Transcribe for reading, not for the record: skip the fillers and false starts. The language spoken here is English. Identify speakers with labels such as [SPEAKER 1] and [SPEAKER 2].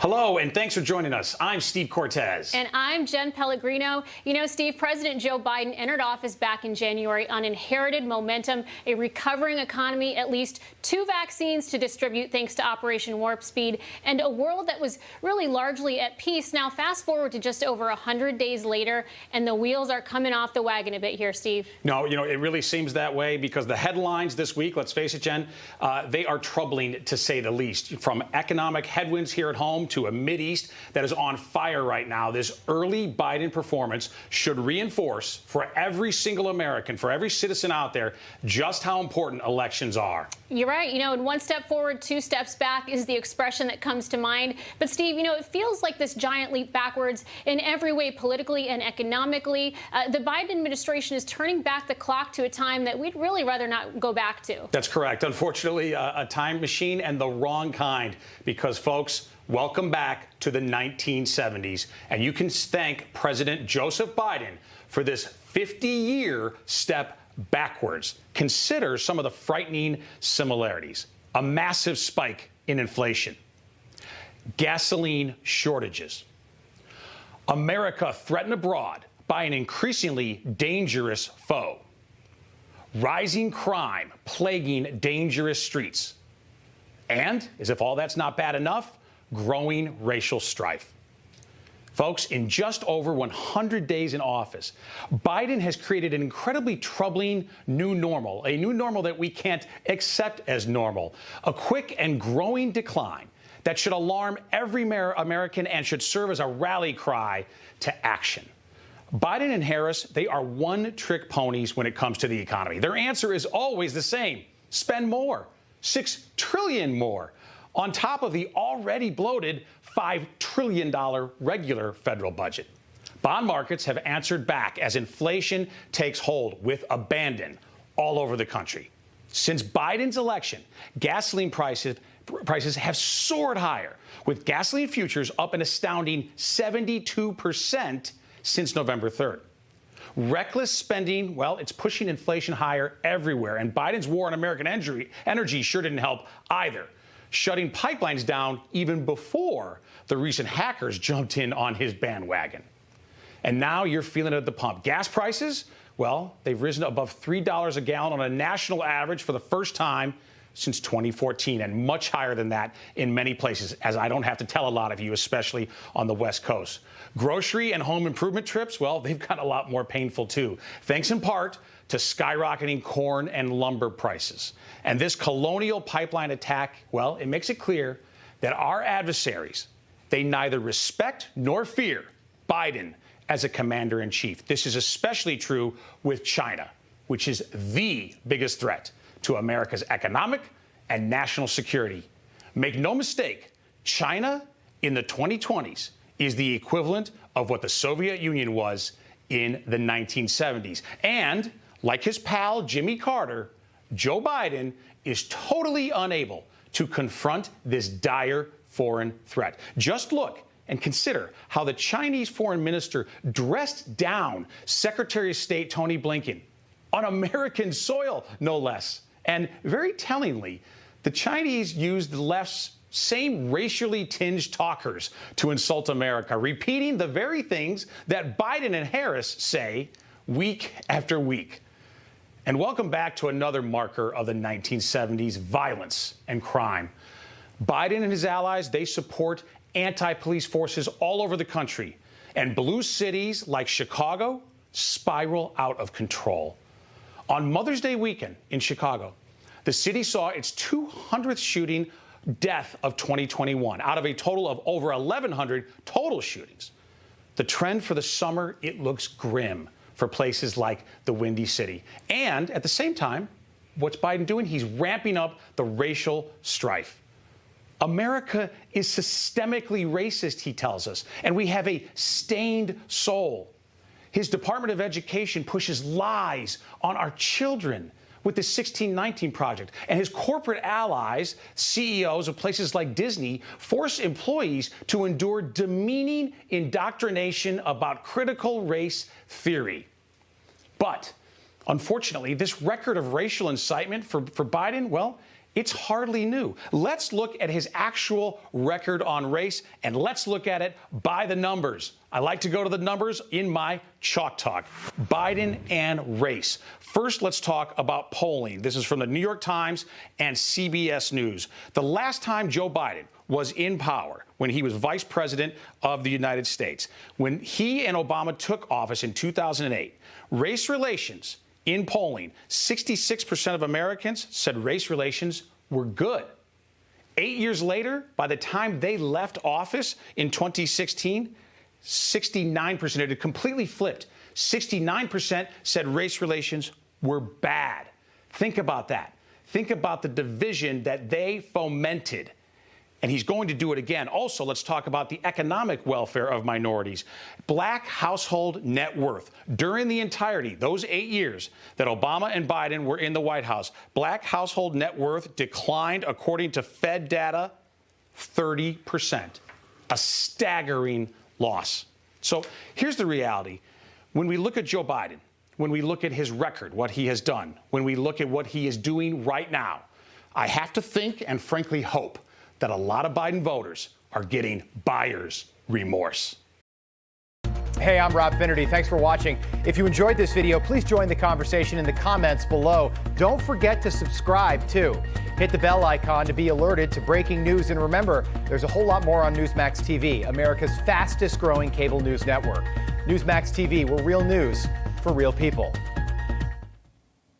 [SPEAKER 1] Hello, and thanks for joining us. I'm Steve Cortes.
[SPEAKER 2] And I'm Jenn Pellegrino. You know, Steve, President Joe Biden entered office back in January on inherited momentum, a recovering economy, at least 2 vaccines to distribute thanks to Operation Warp Speed, and a world that was really largely at peace. Now, fast forward to just over 100 days later, and the wheels are coming off the wagon a bit here, Steve.
[SPEAKER 1] No, you know, it really seems that way because the headlines this week, let's face it, Jen, they are troubling to say the least. From economic headwinds here at home to a Mideast that is on fire right now, this early Biden performance should reinforce for every single American, for every citizen out there, just how important elections are.
[SPEAKER 2] You're right. You know, and 1 step forward, 2 steps back is the expression that comes to mind. But, Steve, you know, it feels like this giant leap backwards in every way, politically and economically. The Biden administration is turning back the clock to a time that we'd really rather not go back to.
[SPEAKER 1] That's correct. Unfortunately, a time machine and the wrong kind, because, folks, welcome back to the 1970s. And you can thank President Joseph Biden for this 50-year step backwards. Consider some of the frightening similarities. A massive spike in inflation, gasoline shortages, America threatened abroad by an increasingly dangerous foe, rising crime plaguing dangerous streets, and, as if all that's not bad enough, growing racial strife. Folks, in just over 100 days in office, Biden has created an incredibly troubling new normal, a new normal that we can't accept as normal, a quick and growing decline that should alarm every American and should serve as a rally cry to action. Biden and Harris, they are one-trick ponies when it comes to the economy. Their answer is always the same: spend more, $6 trillion more, on top of the already bloated $5 trillion regular federal budget. Bond markets have answered back as inflation takes hold with abandon all over the country. Since Biden's election, gasoline prices have soared higher, with gasoline futures up an astounding 72% since November 3rd. Reckless spending, well, it's pushing inflation higher everywhere, and Biden's war on American energy sure didn't help either, shutting pipelines down even before the recent hackers jumped in on his bandwagon. And now you're feeling it at the pump. Gas prices, well, they've risen above $3 a gallon on a national average for the first time since 2014, and much higher than that in many places, as I don't have to tell a lot of you, especially on the West Coast. Grocery and home improvement trips, well, they've got a lot more painful too, thanks in part to skyrocketing corn and lumber prices. And this colonial pipeline attack, well, it makes it clear that our adversaries, they neither respect nor fear Biden as a commander-in-chief. This is especially true with China, which is the biggest threat to America's economic and national security. Make no mistake, China in the 2020s is the equivalent of what the Soviet Union was in the 1970s. And like his pal Jimmy Carter, Joe Biden is totally unable to confront this dire foreign threat. Just look and consider how the Chinese foreign minister dressed down Secretary of State Tony Blinken on American soil, no less. And very tellingly, the Chinese used the left's same racially tinged talkers to insult America, repeating the very things that Biden and Harris say week after week. And welcome back to another marker of the 1970s, violence and crime. Biden and his allies, they support anti-police forces all over the country. And blue cities like Chicago spiral out of control. On Mother's Day weekend in Chicago, the city saw its 200th shooting death of 2021 out of a total of over 1,100 total shootings. The trend for the summer, it looks grim for places like the Windy City. And at the same time, what's Biden doing? He's ramping up the racial strife. America is systemically racist, he tells us, and we have a stained soul. His Department of Education pushes lies on our children with the 1619 Project, and his corporate allies, CEOs of places like Disney, force employees to endure demeaning indoctrination about critical race theory. But unfortunately, this record of racial incitement for Biden, well, It's hardly new. Let's look at his actual record on race, and let's look at it by the numbers. I like to go to the numbers in my Chalk Talk. Biden and race. First, let's talk about polling. This is from the New York Times and CBS News. The last time Joe Biden was in power, when he was vice president of the United States, when he and Obama took office in 2008, race relations in polling, 66% of Americans said race relations were good. 8 years later, by the time they left office in 2016, 69%, it had completely flipped. 69% said race relations were bad. Think about that. Think about the division that they fomented. And he's going to do it again. Also, let's talk about the economic welfare of minorities. Black household net worth. During the entirety, those 8 years that Obama and Biden were in the White House, black household net worth declined, according to Fed data, 30%. A staggering loss. So here's the reality. When we look at Joe Biden, when we look at his record, what he has done, when we look at what he is doing right now, I have to think and frankly hope that a lot of Biden voters are getting buyer's remorse.
[SPEAKER 3] Hey, I'm Rob Finnerty. Thanks for watching. If you enjoyed this video, please join the conversation in the comments below. Don't forget to subscribe, too. Hit the bell icon to be alerted to breaking news. And remember, there's a whole lot more on Newsmax TV, America's fastest growing cable news network. Newsmax TV, we're real news for real people.